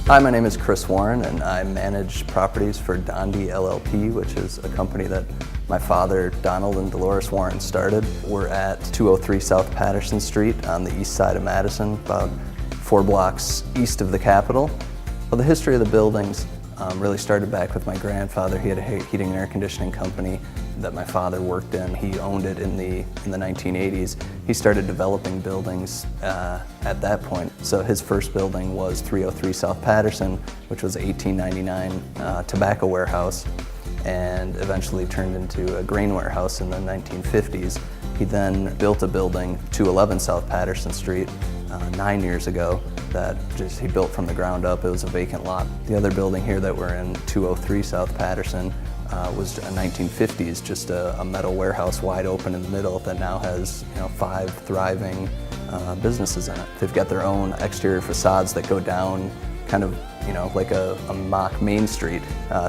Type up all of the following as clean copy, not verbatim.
Hi, my name is Chris Warren, and I manage properties for Dondi LLP, which is a company that my father, Donald and Dolores Warren, started. We're at 203 South Paterson Street on the east side of Madison, about 4 blocks east of the Capitol. Well, the history of the buildings really started back with my grandfather. He had a heating and air conditioning company that my father worked in. He owned it in the 1980s. He started developing buildings at that point. So his first building was 303 South Paterson, which was a 1899 tobacco warehouse, and eventually turned into a grain warehouse in the 1950s. He then built a building, 211 South Paterson Street, 9 years ago, that he built from the ground up. It was a vacant lot. The other building here that we're in, 203 South Paterson, was a 1950s, just a metal warehouse wide open in the middle that now has 5 thriving businesses in it. They've got their own exterior facades that go down kind of like a mock Main Street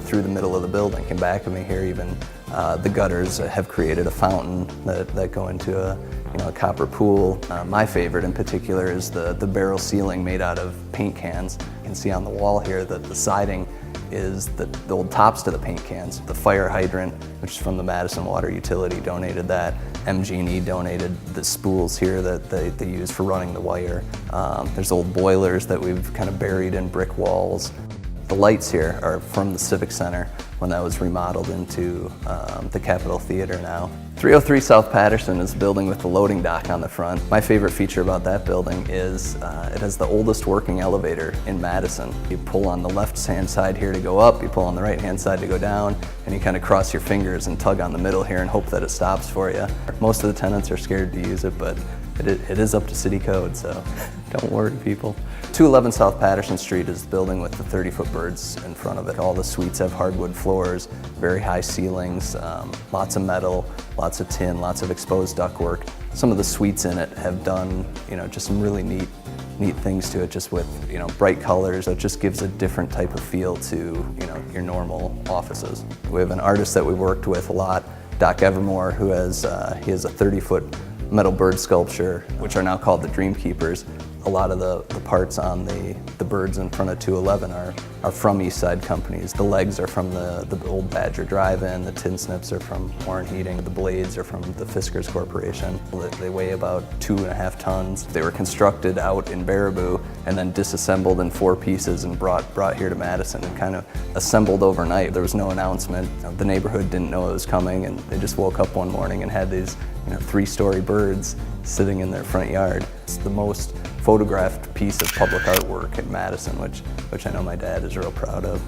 through the middle of the building. And back of me here, even the gutters have created a fountain that go into a copper pool. My favorite in particular is the barrel ceiling made out of paint cans. You can see on the wall here that the siding is the old tops to the paint cans. The fire hydrant, which is from the Madison water utility, donated that. MG&E donated the spools here that they use for running the wire. There's old boilers that we've kind of buried in brick walls. The lights here are from the Civic Center when that was remodeled into the Capitol Theater now. 303 South Paterson is a building with the loading dock on the front. My favorite feature about that building is it has the oldest working elevator in Madison. You pull on the left-hand side here to go up, you pull on the right-hand side to go down, and you kind of cross your fingers and tug on the middle here and hope that it stops for you. Most of the tenants are scared to use it, but it is up to city code, so don't worry, people. 211 South Paterson Street is the building with the 30-foot birds in front of it. All the suites have hardwood floors, very high ceilings, lots of metal, lots of tin, lots of exposed ductwork. Some of the suites in it have done, just some really neat things to it, just with, bright colors. It just gives a different type of feel to, your normal offices. We have an artist that we worked with a lot, Doc Evermore, who has, he has a 30-foot metal bird sculpture, which are now called the Dream Keepers. A lot of the parts on the birds in front of 211 are from East Side companies. The legs are from the old Badger Drive-In, the tin snips are from Warren Heating, the blades are from the Fiskars Corporation. They weigh about 2.5 tons. They were constructed out in Baraboo and then disassembled in 4 pieces and brought here to Madison and kind of assembled overnight. There was no announcement. The neighborhood didn't know it was coming, and they just woke up one morning and had these 3-story birds sitting in their front yard. It's the most photographed piece of public artwork in Madison, which I know my dad is real proud of.